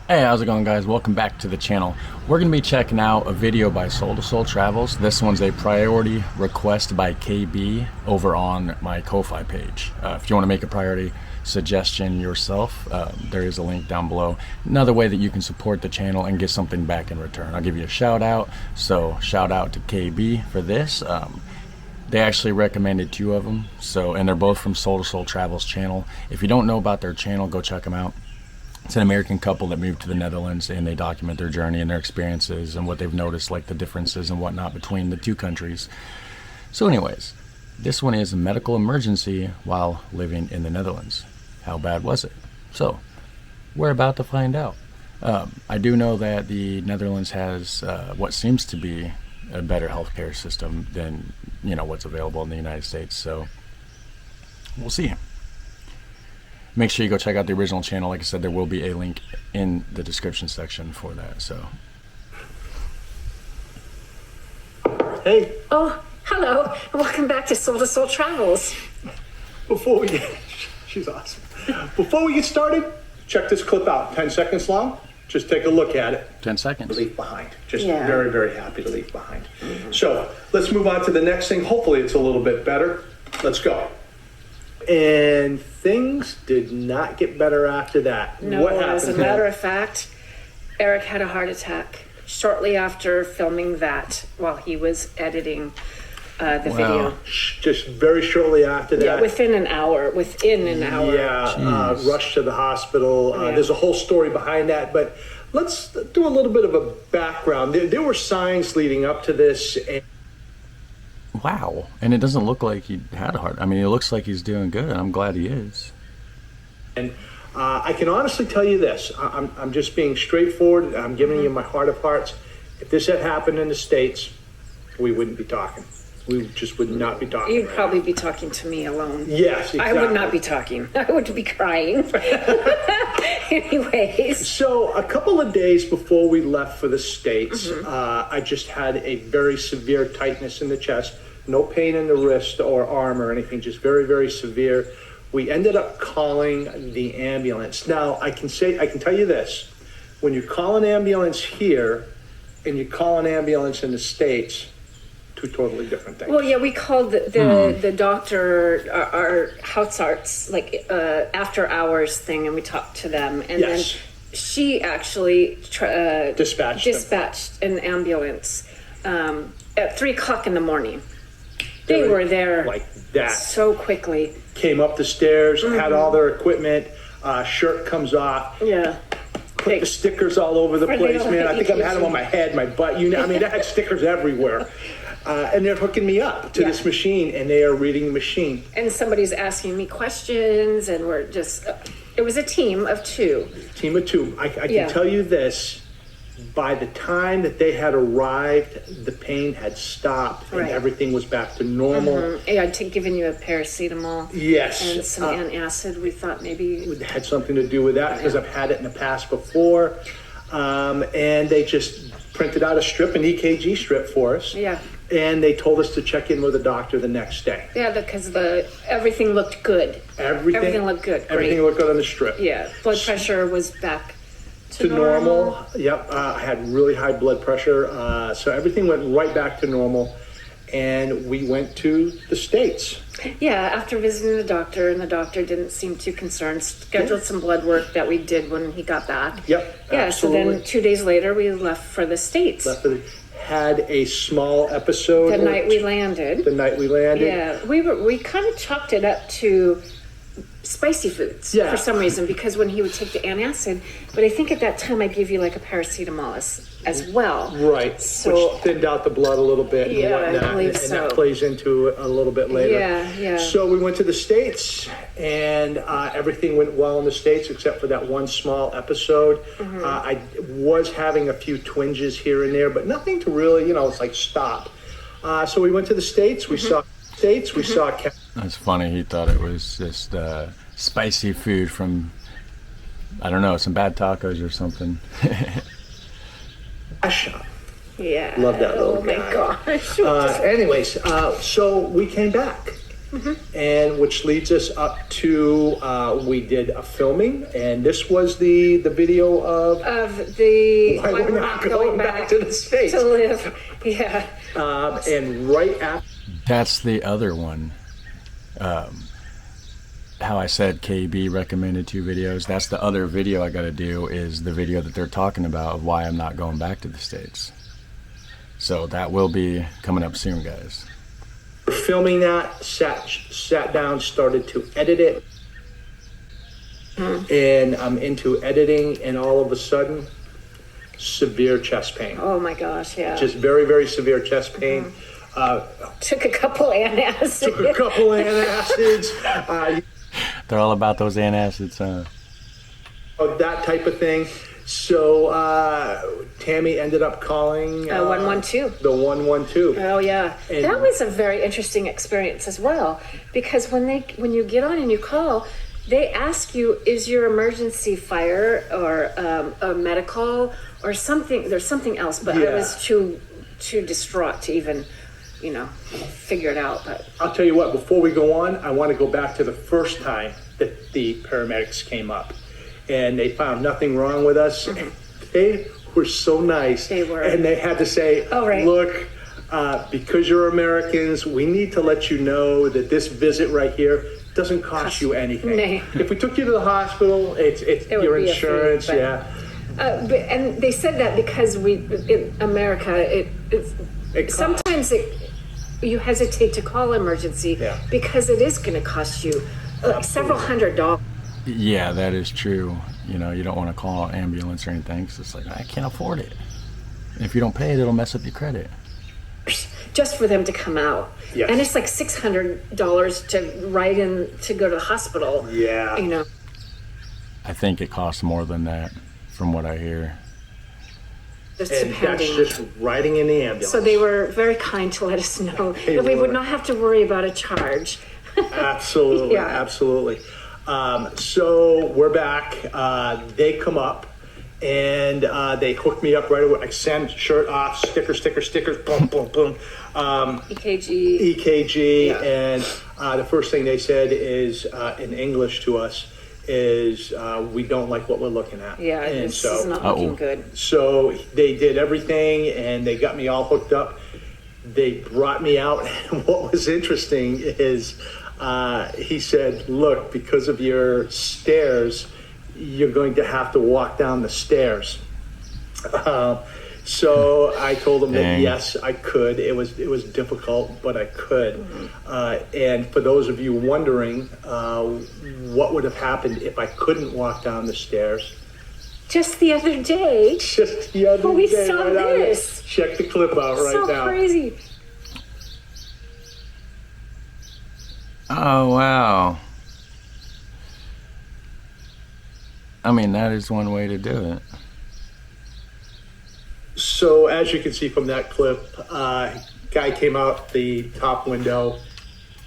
Hey, how's it going, guys? Welcome back to the channel. We're going to be checking out a video by Soul to Soul Travels. This one's a priority request by KB over on my Ko-Fi page. If you want to make a priority suggestion yourself, there is a link down below. Another way that you can support the channel and get something back in return. I'll give you a shout out. So shout out to KB for this. They actually recommended two of them. And they're both from Soul to Soul Travels channel. If you don't know about their channel, go check them out. It's an American couple that moved to the Netherlands, and they document their journey and their experiences and what they've noticed, like the differences and whatnot between the two countries. So anyways, this one is a medical emergency while living in the Netherlands. How bad was it? So we're about to find out. I do know that the Netherlands has what seems to be a better healthcare system than what's available in the United States. So we'll see. Make sure you go check out the original channel. Like I said, there will be a link in the description section for that. So, hey. Oh, hello. Welcome back to Soul Travels. She's awesome. Before we get started, check this clip out. 10 seconds long. Just take a look at it. 10 seconds. Leave behind. Just very, very happy to leave behind. So let's move on to the next thing. Hopefully it's a little bit better. Let's go. And things did not get better after that. No, what happened? as a matter of fact, Eric had a heart attack shortly after filming that while he was editing the video. Just very shortly after that. Yeah, within an hour. Yeah, rushed to the hospital. There's a whole story behind that, but let's do a little bit of a background. There were signs leading up to this. Wow. And it doesn't look like he had a heart. I mean, it looks like he's doing good, and I'm glad he is. And I can honestly tell you this. I'm just being straightforward. I'm giving you my heart of hearts. If this had happened in the States, we wouldn't be talking. We just would not be talking. You'd probably be talking to me alone. Yes, exactly. I would not be talking. I would be crying. Anyways. So a couple of days before we left for the States, I just had a very severe tightness in the chest. No pain in the wrist or arm or anything, just very, very severe. We ended up calling the ambulance. Now, I can tell you this. When you call an ambulance here and you call an ambulance in the States, two totally different things. Well, yeah, we called the doctor, our house arts, after hours thing, and we talked to them. And then she actually dispatched an ambulance at 3 o'clock in the morning. They were there like that so quickly. Came up the stairs, had all their equipment, shirt comes off. Yeah. Put the stickers all over the place, man. I think I've had them on my head, my butt. I had stickers everywhere. And they're hooking me up to this machine, and they are reading the machine. And somebody's asking me questions, and we're just, it was a team of two. I can tell you this. By the time that they had arrived, the pain had stopped and everything was back to normal. Yeah, I'd given you a paracetamol. Yes. And some antacid. We thought maybe it had something to do with that because I've had it in the past before. And they just printed out a strip, an EKG strip for us. Yeah. And they told us to check in with the doctor the next day. Yeah, because everything looked good. Everything looked good. Everything looked good on the strip. Yeah. Blood pressure was back to normal. Yep. I had really high blood pressure. So everything went right back to normal. And we went to the States. Yeah, after visiting the doctor, and the doctor didn't seem too concerned, scheduled some blood work that we did when he got back. Yep. Yeah, absolutely. So then 2 days later, we left for the States. Had a small episode. The night we landed. Yeah, we kind of chalked it up to spicy foods for some reason, because when he would take the antacid, but I think at that time I gave you like a paracetamol as well. Right, so, which thinned out the blood a little bit and whatnot. I believe and that plays into it a little bit later. Yeah. So we went to the States, and everything went well in the States except for that one small episode. I was having a few twinges here and there, but nothing to really, it's like stop. So we went to the States, we saw That's funny. He thought it was just spicy food from, I don't know, some bad tacos or something. Yeah. Love that little guy. Oh my gosh. Anyways, so we came back. and which leads us up to, we did a filming, and this was the video of the why we're not going back to the States. to live. Yeah. And right after. That's the other one. How I said KB recommended 2 videos. That's the other video I got to do, is the video that they're talking about of why I'm not going back to the States. So that will be coming up soon, guys. Filming that, sat down, started to edit it. And I'm into editing, and all of a sudden, severe chest pain. Oh my gosh, yeah. Just very, very severe chest pain. Took a couple antacids. They're all about those antacids, huh? That type of thing. So Tammy ended up calling 112. The 112. Oh yeah, And that was a very interesting experience as well, because when you get on and you call, they ask you, is your emergency fire or a medical or something? There's something else, but I was too distraught to even figure it out. But I'll tell you what, before we go on, I want to go back to the first time that the paramedics came up, and they found nothing wrong with us. They were so nice. They were. And they had to say, oh, right. Look, because you're Americans, we need to let you know that this visit right here doesn't cost you anything. Nay. If we took you to the hospital, it's your insurance, and they said that because in America, sometimes you hesitate to call emergency because it is going to cost you several $100s. Yeah, that is true. You don't want to call an ambulance or anything because it's like, I can't afford it. And if you don't pay it, it'll mess up your credit. Just for them to come out. Yes. And it's like $600 to ride in to go to the hospital. Yeah. I think it costs more than that, from what I hear. And that's just riding in the ambulance. So they were very kind to let us know that we would not have to worry about a charge. Absolutely, absolutely. So we're back. They come up and they hook me up right away. I send shirt off, stickers, boom, boom, boom. EKG, and the first thing they said is in English to us is we don't like what we're looking at. Yeah, and this is not looking good. So they did everything and they got me all hooked up. They brought me out, and what was interesting is he said, look, because of your stairs, you're going to have to walk down the stairs. So I told him that yes, I could. It was difficult, but I could. And for those of you wondering what would have happened if I couldn't walk down the stairs. Just the other day. We saw this. Check the clip out right now. So crazy. Oh, wow. I mean, that is one way to do it. So as you can see from that clip, guy came out the top window.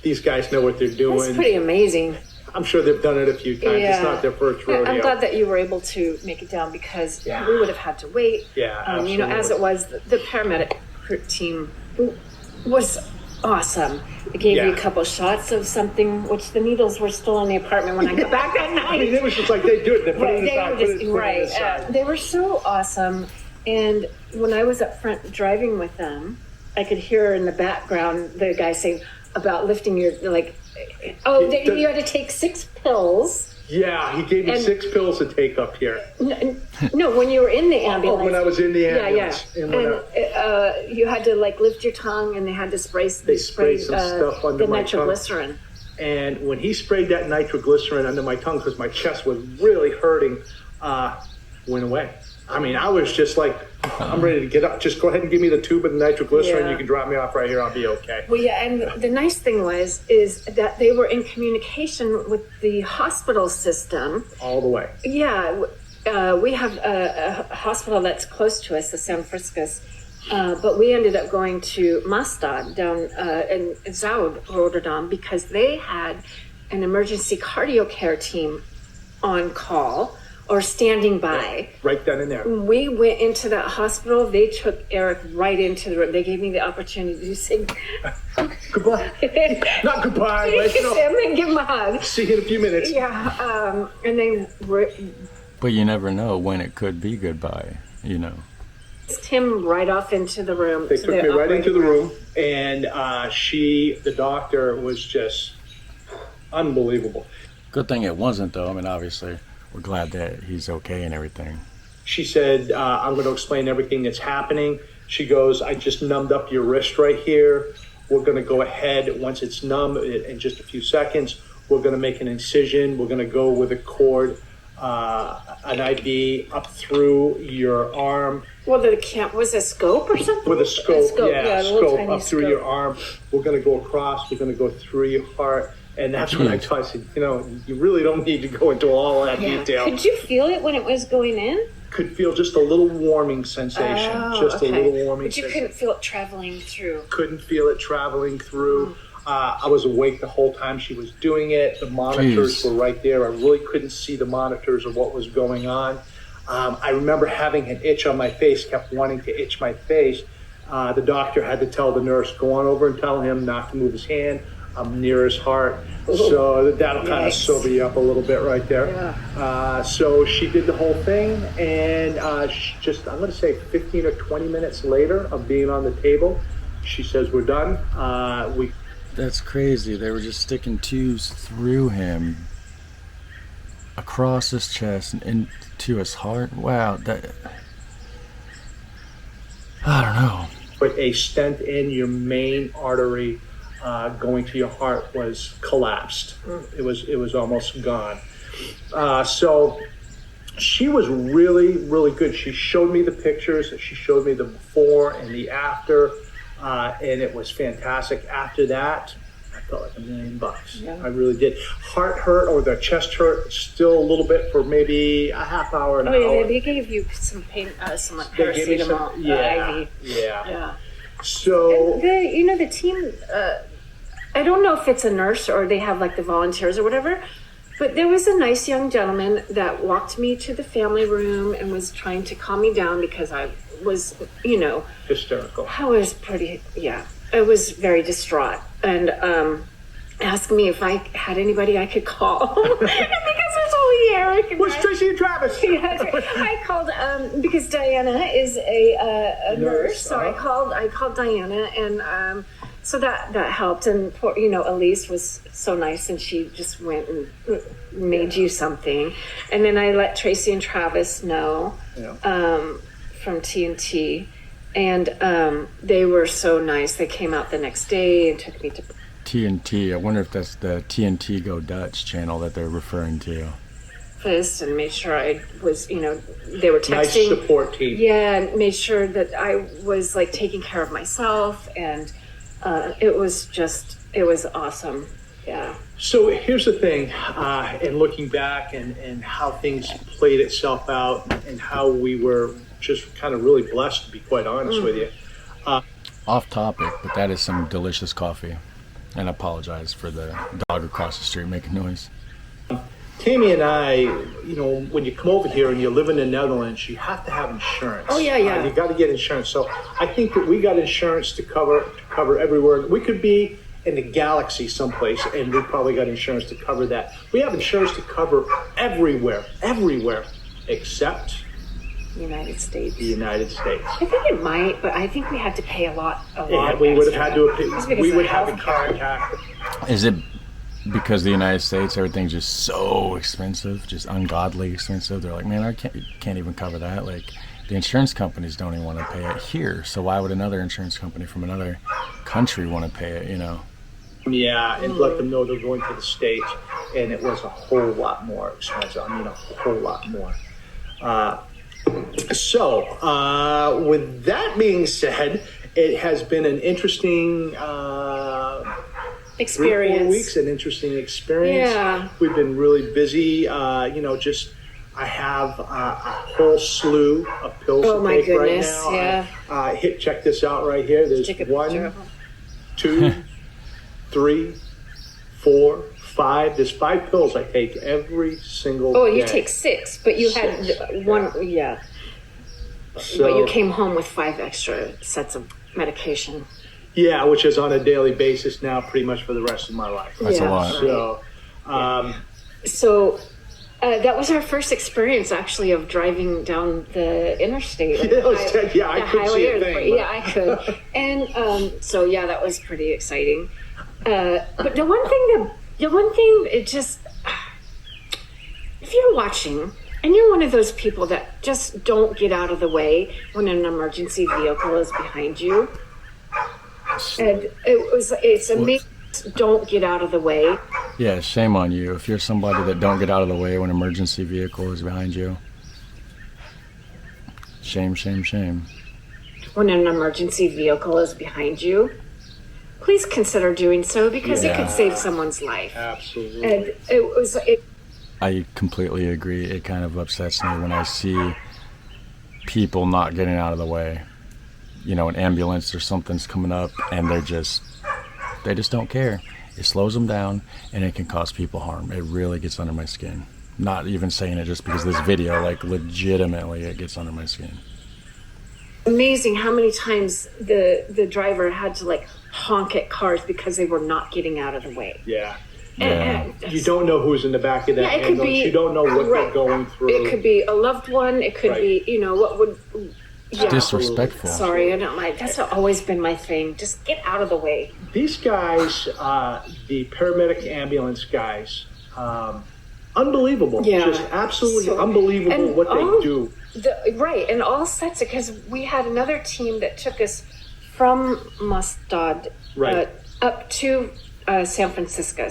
These guys know what they're doing. That's pretty amazing. I'm sure they've done it a few times. Yeah. It's not their first rodeo. I'm glad that you were able to make it down because we would have had to wait. Yeah, absolutely. As it was, the paramedic team was awesome. They gave you a couple shots of something, which the needles were still in the apartment when I got back that night. I mean, it was just like they do it. They put it aside. They were so awesome. And when I was up front driving with them, I could hear in the background the guy saying about lifting your, you had to take 6 pills. Yeah, he gave me 6 pills to take up here. No, when you were in the ambulance. When I was in the ambulance. And you had to lift your tongue, and they had to spray. They sprayed some stuff under my nitroglycerin. Tongue. And when he sprayed that nitroglycerin under my tongue, because my chest was really hurting, went away. I mean, I was just like, I'm ready to get up. Just go ahead and give me the tube of the nitroglycerin. Yeah. You can drop me off right here. I'll be okay. Well, yeah, and the nice thing is that they were in communication with the hospital system. All the way. Yeah, we have a hospital that's close to us, the San Francisco's, but we ended up going to Mastad down in Zoud, Rotterdam, because they had an emergency cardio care team on call or standing by. Right then and there. We went into that hospital. They took Eric right into the room. They gave me the opportunity to say goodbye. Not goodbye. But, kiss him and give him a hug. See you in a few minutes. Yeah. And they But you never know when it could be goodbye, you know. him right off into the room. They took me right into the room, and the doctor was just unbelievable. Good thing it wasn't, though. I mean, obviously, we're glad that he's okay and everything. She said, I'm going to explain everything that's happening. She goes, I just numbed up your wrist right here. We're going to go ahead. Once it's numb, in just a few seconds, we're going to make an incision. We're going to go with a cord, an IV up through your arm. Well, was a scope or something? With a scope, a scope up scope. through your arm. We're going to go across. We're going to go through your heart. And that's when I said, you really don't need to go into all that detail. Could you feel it when it was going in? Could feel just a little warming sensation. A little warming sensation. But you couldn't feel it traveling through. Couldn't feel it traveling through. I was awake the whole time she was doing it. The monitors were right there. I really couldn't see the monitors of what was going on. I remember having an itch on my face, kept wanting to itch my face. The doctor had to tell the nurse, go on over and tell him not to move his hand. I'm near his heart. So that'll kind of sober you up a little bit right there. Yeah. So she did the whole thing, and I'm going to say 15 or 20 minutes later of being on the table, she says, we're done. That's crazy. They were just sticking tubes through him, across his chest and into his heart. Wow, I don't know. But a stent in your main artery going to your heart was collapsed. It was almost gone. So she was really, really good. She showed me the pictures. She showed me the before and the after, and it was fantastic. After that, I felt like $1 million. Yeah. I really did. Heart hurt, or the chest hurt still a little bit for maybe a half hour, an hour. They gave you some pain, some like paracetamol. IV. Yeah. So the team. I don't know if it's a nurse or they have like the volunteers or whatever, but there was a nice young gentleman that walked me to the family room and was trying to calm me down because I was, hysterical. I was I was very distraught, and asked me if I had anybody I could call because it's only Eric. Where's Tracy and Travis? I called because Diana is a nurse, so I called Diana, and so that helped. And poor, Elise was so nice, and she just went and made you something. And then I let Tracy and Travis know from TNT, and they were so nice. They came out the next day and took me to TNT. I wonder if that's the TNT Go Dutch channel that they're referring to. And made sure I was, they were texting. Nice support team. Yeah, and made sure that I was like taking care of myself, and it was awesome. Yeah. So here's the thing, and looking back and how things played itself out, and how we were just kind of really blessed, to be quite honest with you. Off topic, but that is some delicious coffee. And I apologize for the dog across the street making noise. Tammy and I, when you come over here and you live in the Netherlands, you have to have insurance. Oh, yeah. You got to get insurance. So I think that we got insurance to cover everywhere. We could be in the galaxy someplace, and we probably got insurance to cover that. We have insurance to cover everywhere, except the United States. I think it might, but I think we had to pay a lot. Yeah, we would have had to. We would have to contact. Is it because the United States, everything's just so expensive, just ungodly expensive? They're like, man, I can't even cover that. Like, the insurance companies don't even want to pay it here. So why would another insurance company from another country want to pay it? Yeah, and let them know they're going to the States, and it was a whole lot more expensive. I mean, a whole lot more. So, with that being said, it has been an interesting experience. 3 or 4 weeks, an interesting experience. Yeah. We've been really busy. I have a whole slew of pills to take right now. Yeah. Check this out right here. There's 1, 2, 3, 4, There's 5 pills I take every single day. Oh, you take 6, but you had 1, yeah. So, but you came home with 5 extra sets of medication. Yeah, which is on a daily basis now pretty much for the rest of my life. That's a lot. So, That was our first experience, actually, of driving down the interstate. I could see a thing. Yeah, I could. And so, yeah, that was pretty exciting. But the one thing, it just, if you're watching and you're one of those people that just don't get out of the way when an emergency vehicle is behind you, and it's amazing. Don't get out of the way. Yeah, shame on you if you're somebody that don't get out of the way when an emergency vehicle is behind you. Shame, shame, shame. When an emergency vehicle is behind you, please consider doing so because it could save someone's life. Absolutely. And I completely agree. It kind of upsets me when I see people not getting out of the way. You know, an ambulance or something's coming up and they just don't care. It slows them down and it can cause people harm. It really gets under my skin. Not even saying it just because of this video, like legitimately it gets under my skin. Amazing how many times the driver had to like honk at cars because they were not getting out of the way. Yeah. And you don't know who's in the back of that ambulance. You don't know what they're going through. It could be a loved one. It could be, what would... It's disrespectful. Sorry, I don't like. That's always been my thing. Just get out of the way. These guys, the paramedic ambulance guys, unbelievable. Yeah. Just absolutely unbelievable what they do. Right, and all sets because we had another team that took us from Mustad up to San Francisco.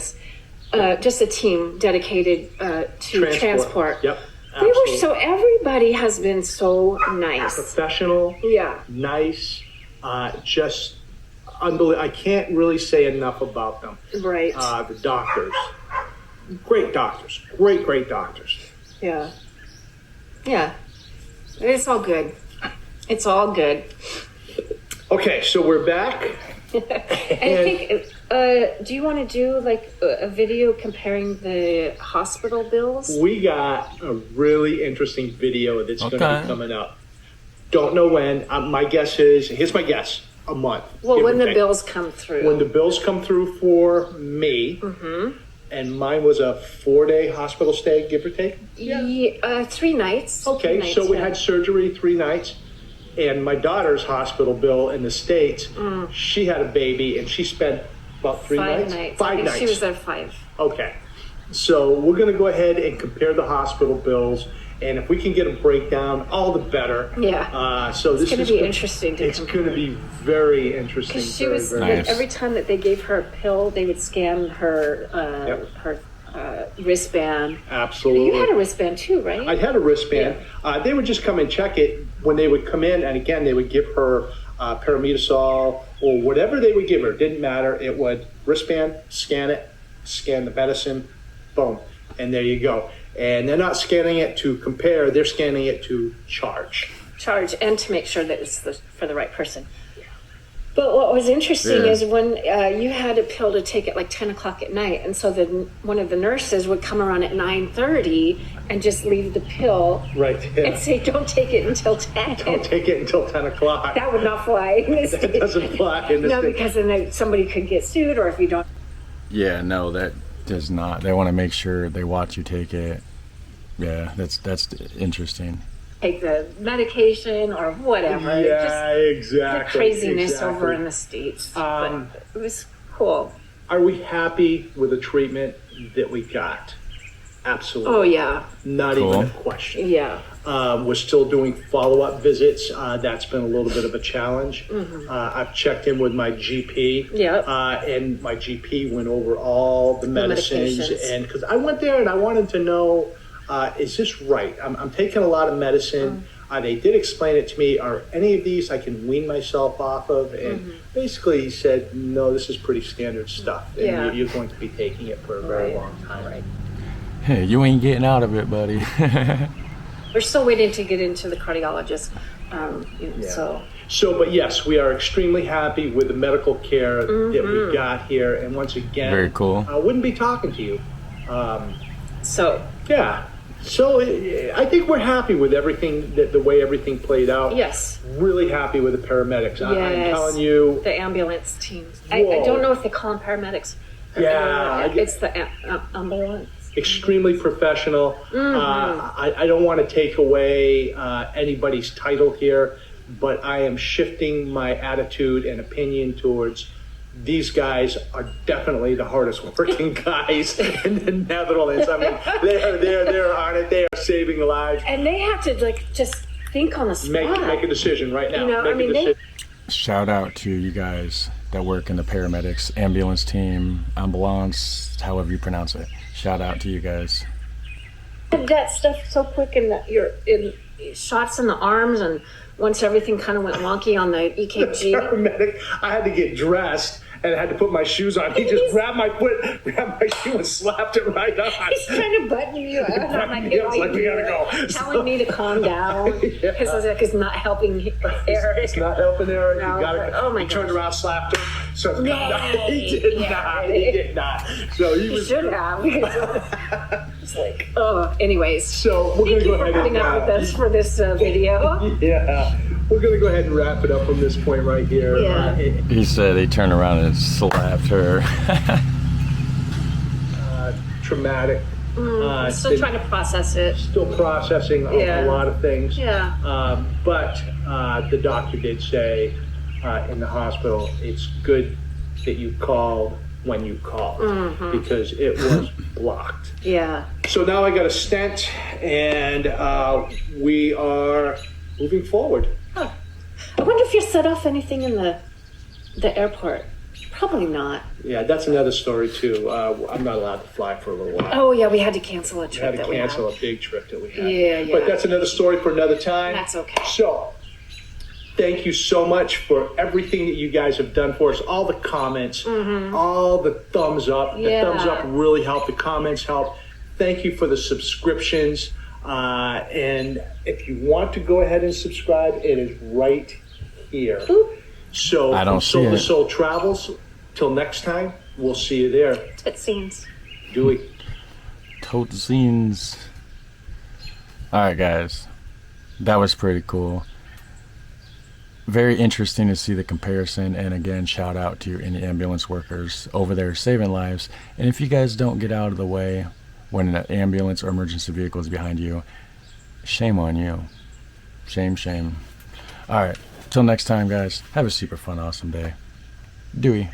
Just a team dedicated to transport. Yep. They were everybody has been so nice. Professional. Yeah. Nice. Just unbelievable. I can't really say enough about them. Right. The doctors. Great doctors. Great doctors. Yeah. Yeah. It's all good. It's all good. Okay, so we're back. I think, do you want to do like a video comparing the hospital bills? We got a really interesting video that's going to be coming up. Don't know when. My guess is, here's my guess, a month. Well, when the bills come through. When the bills come through for me, and mine was a 4-day hospital stay, give or take? Yeah, 3 nights. Okay, 3 nights, so we had surgery 3 nights. And my daughter's hospital bill in the States, she had a baby and she spent about 3 nights? 5 nights. She was there 5. Okay. So we're going to go ahead and compare the hospital bills. And if we can get a breakdown, all the better. Yeah. So it's going to be interesting to It's going to be very interesting. Because she was, every time that they gave her a pill, they would scan her her wristband. Absolutely. You had a wristband too, right? I had a wristband. Yeah. They would just come and check it when they would come in, and again, they would give her paramedazole or whatever they would give her. It didn't matter. It would wristband, scan it, scan the medicine, boom, and there you go. And they're not scanning it to compare. They're scanning it to charge. And to make sure that it's for the right person. But what was interesting is when you had a pill to take at like 10 o'clock at night, and so then one of the nurses would come around at 9:30 and just leave the pill and say, "Don't take it until 10." Don't take it until 10 o'clock. That would not fly in this That doesn't fly in this No, because then somebody could get sued, or if you don't. Yeah, no, that does not. They want to make sure they watch you take it. Yeah, that's interesting. Take the medication or whatever. Yeah, exactly. The craziness over in the States. But it was cool. Are we happy with the treatment that we got? Absolutely. Oh, yeah. Not even a question. Yeah. We're still doing follow-up visits. That's been a little bit of a challenge. I've checked in with my GP. And my GP went over all the medicines. And because I went there and I wanted to know, is this right? I'm taking a lot of medicine. They did explain it to me. Are any of these I can wean myself off of? And basically he said, no, this is pretty standard stuff. And you're going to be taking it for a very long time. Hey, you ain't getting out of it, buddy. We're still waiting to get into the cardiologist. But yes, we are extremely happy with the medical care that we got here. And once again, very cool. I wouldn't be talking to you. Yeah. So I think we're happy with everything, the way everything played out. Yes. Really happy with the paramedics. Yes. I'm telling you. The ambulance team. I don't know if they call them paramedics. It's the ambulance. Extremely professional. I don't want to take away anybody's title here, but I am shifting my attitude and opinion towards these guys are definitely the hardest working guys in the Netherlands. I mean, they're on it. They are saving lives. And they have to just think on the spot. Make a decision right now. Shout out to you guys that work in the paramedics, ambulance team, ambulance, however you pronounce it. Shout out to you guys. That stuff so quick, and you're in shots in the arms, and once everything kind of went wonky on the EKG. The paramedic, I had to get dressed and I had to put my shoes on. He just grabbed my shoe and slapped it right on. He's trying to button you up. I'm like, we gotta go. Telling me to calm down because it's not helping Eric. It's not helping Eric. No, You gotta. oh my he turned gosh. around, slapped him. So No, he did not. He did not. So He should have. It's like, anyways. So we're Thank gonna you go for ahead putting up with us for this video. Yeah, we're gonna go ahead and wrap it up from this point right here. Yeah. He said he turned around and slapped her. Traumatic. Still trying to process it. Still processing a lot of things. Yeah. But the doctor did say in the hospital, it's good that you called when you called because it was blocked. Yeah. So now I got a stent and we are moving forward. Huh. I wonder if you set off anything in the airport. Probably not. Yeah, that's another story too. I'm not allowed to fly for a little while. Oh yeah, we had to cancel a We trip had to that we cancel had. a big trip that we had. Yeah. But that's another story for another time. That's okay. So, thank you so much for everything that you guys have done for us. All the comments, all the thumbs up. The thumbs up really help. The comments help. Thank you for the subscriptions. And if you want to go ahead and subscribe, it is right here. Boop. So, I don't from see Soul to it. Soul Travels, till next time, we'll see you there. It seems. Dewey. Tote zines. Alright guys, that was pretty cool. Very interesting to see the comparison, and again, shout out to any ambulance workers over there saving lives. And if you guys don't get out of the way when an ambulance or emergency vehicle is behind you, shame on you. Shame. Alright, till next time guys, have a super fun, awesome day. Dewey.